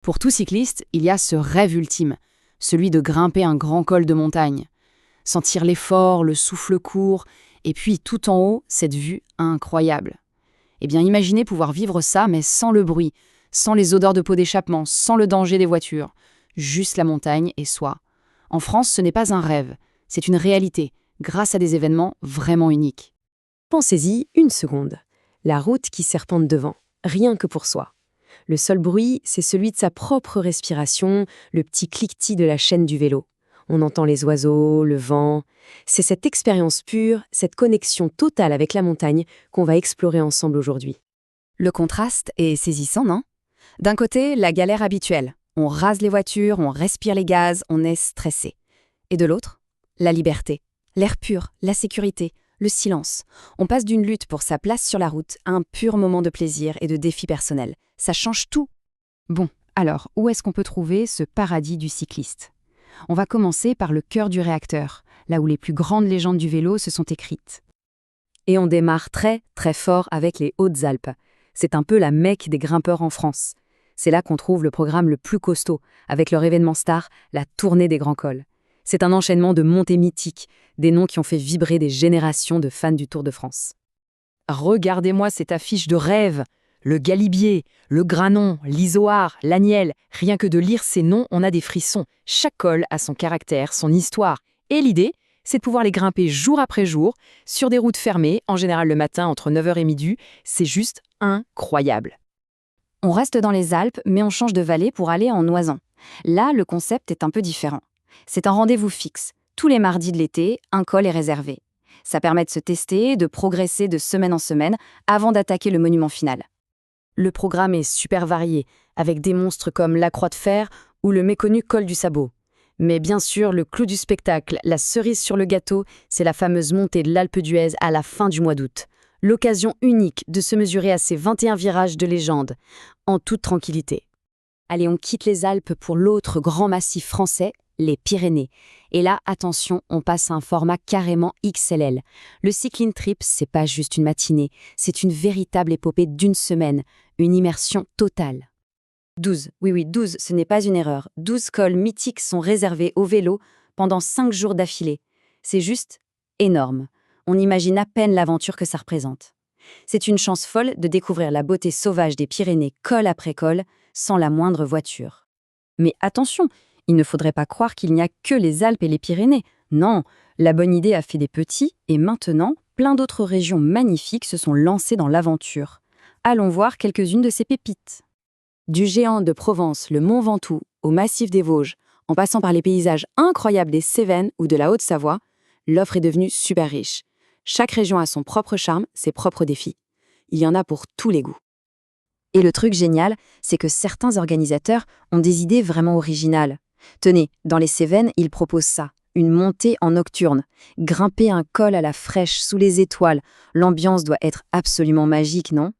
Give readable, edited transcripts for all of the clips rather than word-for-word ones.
Pour tout cycliste, il y a ce rêve ultime, celui de grimper un grand col de montagne. Sentir l'effort, le souffle court, et puis tout en haut, cette vue incroyable. Eh bien, imaginez pouvoir vivre ça, mais sans le bruit, sans les odeurs de pots d'échappement, sans le danger des voitures. Juste la montagne et soi. En France, ce n'est pas un rêve, c'est une réalité, grâce à des événements vraiment uniques. Pensez-y une seconde. La route qui serpente devant, rien que pour soi. Le seul bruit, c'est celui de sa propre respiration, le petit cliquetis de la chaîne du vélo. On entend les oiseaux, le vent. C'est cette expérience pure, cette connexion totale avec la montagne qu'on va explorer ensemble aujourd'hui. Le contraste est saisissant, non? D'un côté, la galère habituelle. On rase les voitures, on respire les gaz, on est stressé. Et de l'autre, la liberté, l'air pur, la sécurité, le silence. On passe d'une lutte pour sa place sur la route à un pur moment de plaisir et de défi personnel. Ça change tout. Bon, alors, où est-ce qu'on peut trouver ce paradis du cycliste? On va commencer par le cœur du réacteur, là où les plus grandes légendes du vélo se sont écrites. Et on démarre très, très fort avec les Hautes-Alpes. C'est un peu la Mecque des grimpeurs en France. C'est là qu'on trouve le programme le plus costaud, avec leur événement star, la Tournée des Grands Cols. C'est un enchaînement de montées mythiques, des noms qui ont fait vibrer des générations de fans du Tour de France. Regardez-moi cette affiche de rêve. Le Galibier, le Granon, l'Izoard, l'Aniel. Rien que de lire ces noms, on a des frissons. Chaque col a son caractère, son histoire. Et l'idée, c'est de pouvoir les grimper jour après jour, sur des routes fermées, en général le matin entre 9h et midi. C'est juste incroyable. On reste dans les Alpes, mais on change de vallée pour aller en Oisan. Là, le concept est un peu différent. C'est un rendez-vous fixe. Tous les mardis de l'été, un col est réservé. Ça permet de se tester, de progresser de semaine en semaine, avant d'attaquer le monument final. Le programme est super varié, avec des monstres comme la Croix de Fer ou le méconnu col du Sabot. Mais bien sûr, le clou du spectacle, la cerise sur le gâteau, c'est la fameuse montée de l'Alpe d'Huez à la fin du mois d'août. L'occasion unique de se mesurer à ces 21 virages de légende, en toute tranquillité. Allez, on quitte les Alpes pour l'autre grand massif français, les Pyrénées. Et là, attention, on passe à un format carrément XLL. Le cycling trip, c'est pas juste une matinée, c'est une véritable épopée d'une semaine, une immersion totale. 12, oui, 12, ce n'est pas une erreur. 12 cols mythiques sont réservés au vélo pendant 5 jours d'affilée. C'est juste énorme. On imagine à peine l'aventure que ça représente. C'est une chance folle de découvrir la beauté sauvage des Pyrénées col après col, sans la moindre voiture. Mais attention, il ne faudrait pas croire qu'il n'y a que les Alpes et les Pyrénées. Non, la bonne idée a fait des petits, et maintenant, plein d'autres régions magnifiques se sont lancées dans l'aventure. Allons voir quelques-unes de ces pépites. Du géant de Provence, le Mont Ventoux, au massif des Vosges, en passant par les paysages incroyables des Cévennes ou de la Haute-Savoie, l'offre est devenue super riche. Chaque région a son propre charme, ses propres défis. Il y en a pour tous les goûts. Et le truc génial, c'est que certains organisateurs ont des idées vraiment originales. Tenez, dans les Cévennes, ils proposent ça, une montée en nocturne. Grimper un col à la fraîche sous les étoiles, l'ambiance doit être absolument magique, non?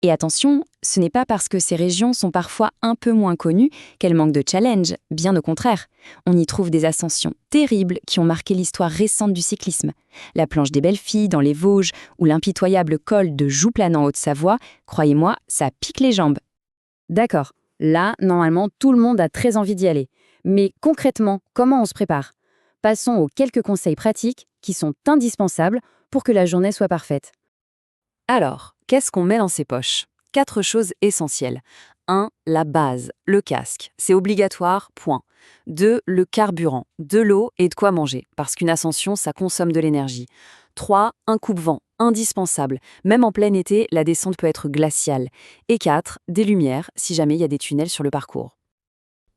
Et attention, ce n'est pas parce que ces régions sont parfois un peu moins connues qu'elles manquent de challenge, bien au contraire. On y trouve des ascensions terribles qui ont marqué l'histoire récente du cyclisme. La planche des Belles Filles dans les Vosges ou l'impitoyable col de Jouplan en Haute-Savoie, croyez-moi, ça pique les jambes. D'accord, là, normalement, tout le monde a très envie d'y aller. Mais concrètement, comment on se prépare? Passons aux quelques conseils pratiques qui sont indispensables pour que la journée soit parfaite. Alors, qu'est-ce qu'on met dans ses poches? 4 choses essentielles. 1. La base, le casque. C'est obligatoire, point. 2. Le carburant, de l'eau et de quoi manger, parce qu'une ascension, ça consomme de l'énergie. 3. Un coupe-vent, indispensable. Même en plein été, la descente peut être glaciale. Et 4. Des lumières, si jamais il y a des tunnels sur le parcours.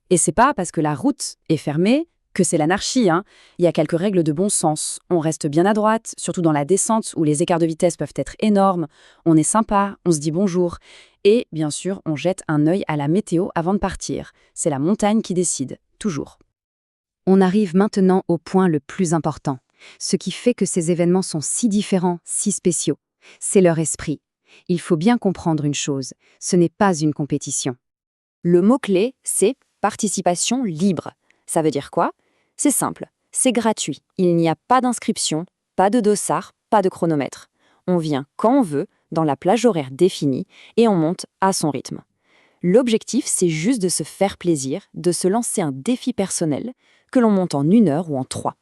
Et c'est pas parce que la route est fermée que c'est l'anarchie, hein. Il y a quelques règles de bon sens. On reste bien à droite, surtout dans la descente où les écarts de vitesse peuvent être énormes. On est sympa, on se dit bonjour. Et bien sûr, on jette un œil à la météo avant de partir. C'est la montagne qui décide, toujours. On arrive maintenant au point le plus important. Ce qui fait que ces événements sont si différents, si spéciaux. C'est leur esprit. Il faut bien comprendre une chose, ce n'est pas une compétition. Le mot-clé, c'est participation libre. Ça veut dire quoi? C'est simple, c'est gratuit. Il n'y a pas d'inscription, pas de dossard, pas de chronomètre. On vient quand on veut, dans la plage horaire définie, et on monte à son rythme. L'objectif, c'est juste de se faire plaisir, de se lancer un défi personnel, que l'on monte en 1 heure ou en 3.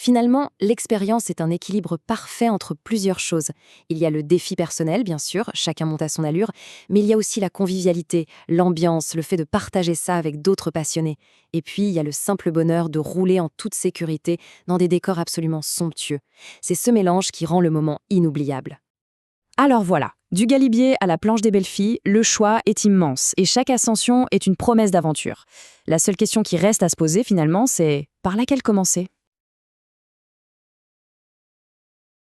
Finalement, l'expérience est un équilibre parfait entre plusieurs choses. Il y a le défi personnel, bien sûr, chacun monte à son allure, mais il y a aussi la convivialité, l'ambiance, le fait de partager ça avec d'autres passionnés. Et puis, il y a le simple bonheur de rouler en toute sécurité dans des décors absolument somptueux. C'est ce mélange qui rend le moment inoubliable. Alors voilà, du Galibier à la planche des belles filles, le choix est immense et chaque ascension est une promesse d'aventure. La seule question qui reste à se poser finalement, c'est par laquelle commencer ?